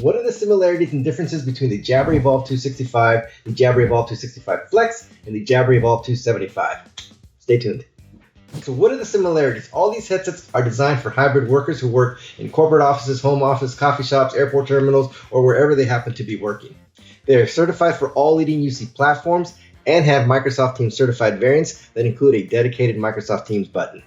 what are the similarities and differences between the Jabra Evolve 265, the Jabra Evolve 265 Flex, and the Jabra Evolve 275? Stay tuned. So what are the similarities? All these headsets are designed for hybrid workers who work in corporate offices, home office, coffee shops, airport terminals, or wherever they happen to be working. They are certified for all leading UC platforms and have Microsoft Teams certified variants that include a dedicated Microsoft Teams button.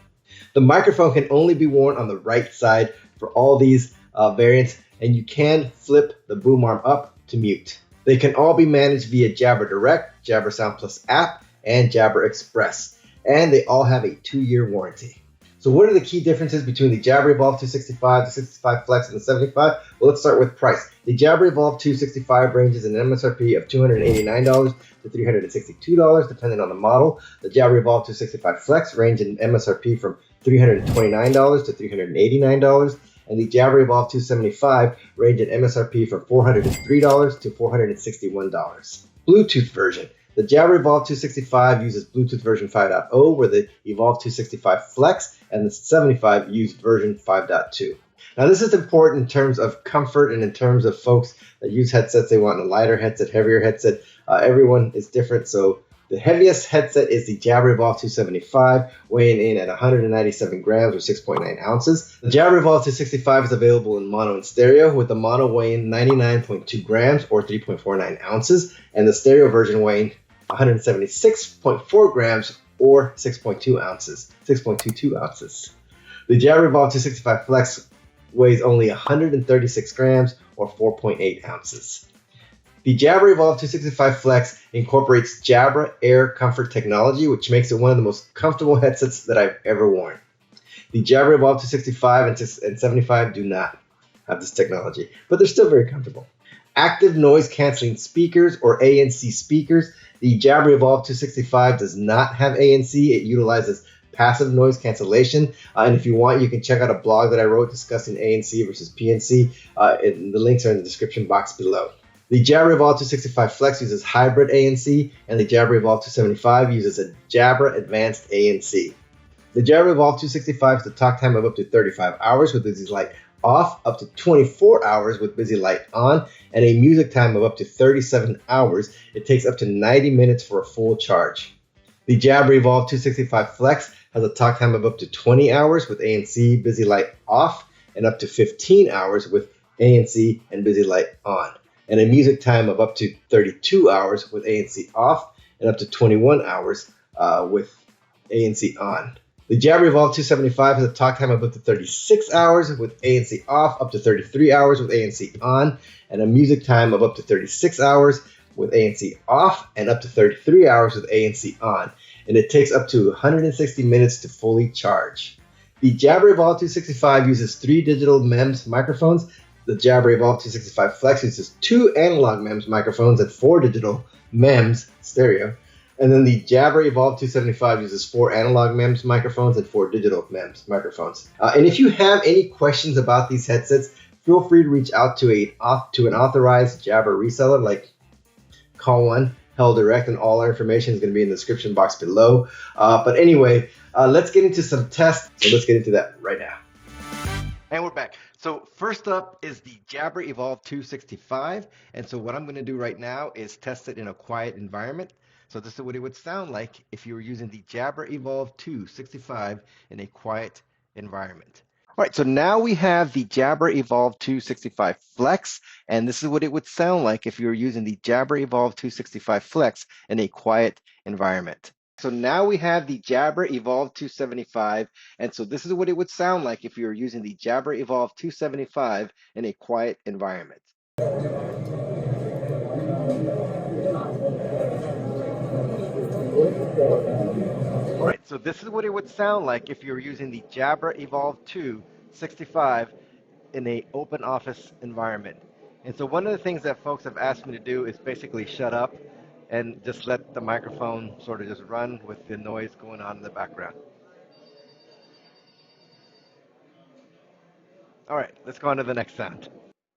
The microphone can only be worn on the right side for all these variants, and you can flip the boom arm up to mute. They can all be managed via Jabra Direct, Jabra Sound Plus app, and Jabra Express, and they all have a 2-year warranty. So what are the key differences between the Jabra Evolve 265, the 65 Flex, and the 75? Well, let's start with price. The Jabra Evolve 265 ranges in an MSRP of $289 to $362, depending on the model. The Jabra Evolve 265 Flex range in MSRP from $329 to $389, and the Jabra Evolve 275 range in MSRP from $403 to $461. Bluetooth version. The Jabra Evolve 265 uses Bluetooth version 5.0, where the Evolve 265 Flex and the 75 use version 5.2. Now, this is important in terms of comfort and in terms of folks that use headsets. They want a lighter headset, heavier headset. Everyone is different. So the heaviest headset is the Jabra Evolve 275, weighing in at 197 grams or 6.9 ounces. The Jabra Evolve 265 is available in mono and stereo, with the mono weighing 99.2 grams or 3.49 ounces, and the stereo version weighing 176.4 grams or 6.22 ounces. The Jabra Evolve 265 Flex weighs only 136 grams or 4.8 ounces. The Jabra Evolve 265 Flex incorporates Jabra Air Comfort Technology, which makes it one of the most comfortable headsets that I've ever worn. The Jabra Evolve 265 and 75 do not have this technology, but they're still very comfortable. Active noise canceling speakers, or ANC speakers. The Jabra Evolve 265 does not have ANC. It utilizes passive noise cancellation. And if you want, you can check out a blog that I wrote discussing ANC versus PNC. The links are in the description box below. The Jabra Evolve 265 Flex uses hybrid ANC, and the Jabra Evolve 275 uses a Jabra Advanced ANC. The Jabra Evolve 265 has a talk time of up to 35 hours with busy light off, up to 24 hours with busy light on, and a music time of up to 37 hours. It takes up to 90 minutes for a full charge. The Jabra Evolve 265 Flex has a talk time of up to 20 hours with ANC busy light off, and up to 15 hours with ANC and busy light on, and a music time of up to 32 hours with ANC off, and up to 21 hours with ANC on. The Jabra Evolve 275 has a talk time of up to 36 hours with ANC off, up to 33 hours with ANC on, and a music time of up to 36 hours with ANC off, and up to 33 hours with ANC on. And it takes up to 160 minutes to fully charge. The Jabra Evolve 265 uses 3 digital MEMS microphones. The Jabra Evolve 265 Flex uses 2 analog MEMS microphones and 4 digital MEMS stereo. And then the Jabra Evolve 275 uses 4 analog MEMS microphones and 4 digital MEMS microphones. And if you have any questions about these headsets, feel free to reach out to an authorized Jabra reseller, like call one, Hell Direct, and all our information is going to be in the description box below. But anyway, let's get into some tests. So let's get into that right now. And we're back. So first up is the Jabra Evolve 265. And so what I'm going to do right now is test it in a quiet environment. So this is what it would sound like if you were using the Jabra Evolve 265 in a quiet environment. All right, so now we have the Jabra Evolve 265 Flex, and this is what it would sound like if you were using the Jabra Evolve 265 Flex in a quiet environment. So now we have the Jabra Evolve 275, and so this is what it would sound like if you were using the Jabra Evolve 275 in a quiet environment. All right, so this is what it would sound like if you were using the Jabra Evolve 265 in an open office environment. And so one of the things that folks have asked me to do is basically shut up and just let the microphone sort of just run with the noise going on in the background. All right, let's go on to the next sound.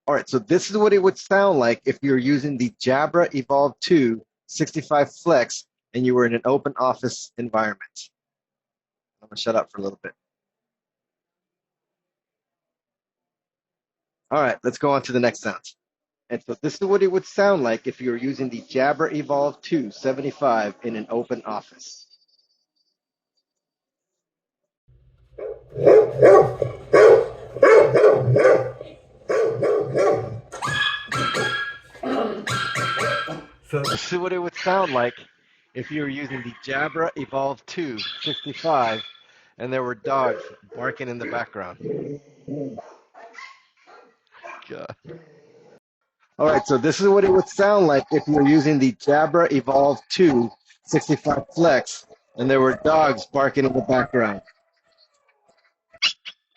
All right, so this is what it would sound like if you're using the Jabra Evolve 2 65 Flex and you were in an open office environment. I'm gonna shut up for a little bit. All right, let's go on to the next sound. And so this is what it would sound like if you were using the Jabra Evolve2 75 in an open office. So this is what it would sound like if you were using the Jabra Evolve2 65 and there were dogs barking in the background. God. All right, so this is what it would sound like if you were using the Jabra Evolve2 65 Flex and there were dogs barking in the background.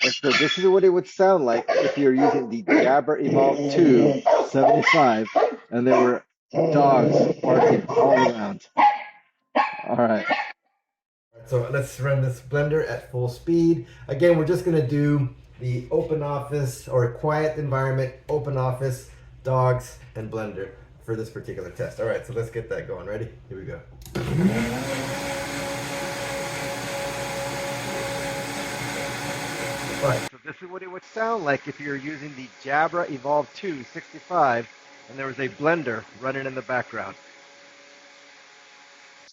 And so this is what it would sound like if you're using the Jabra Evolve2 75 and there were dogs barking all around. All right. So let's run this blender at full speed. Again, we're just gonna do the open office or quiet environment, open office, dogs, and blender for this particular test. All right, so let's get that going. Ready? Here we go. All right, so this is what it would sound like if you're using the Jabra Evolve2 65 and there was a blender running in the background.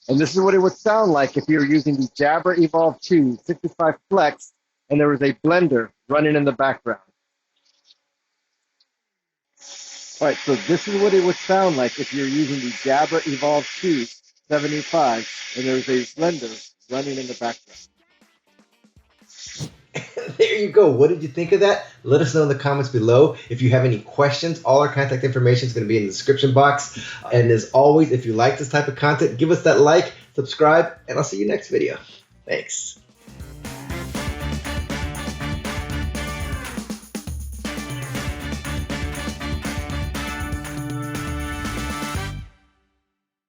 And this is what it would sound like if you were using the Jabra Evolve2 65 Flex and there was a blender running in the background. All right, so this is what it would sound like if you're using the Jabra Evolve2 75 and there was a blender running in the background. There you go. What did you think of that? Let us know in the comments below. If you have any questions, all our contact information is going to be in the description box. And as always, if you like this type of content, give us that like, subscribe, and I'll see you next video. Thanks.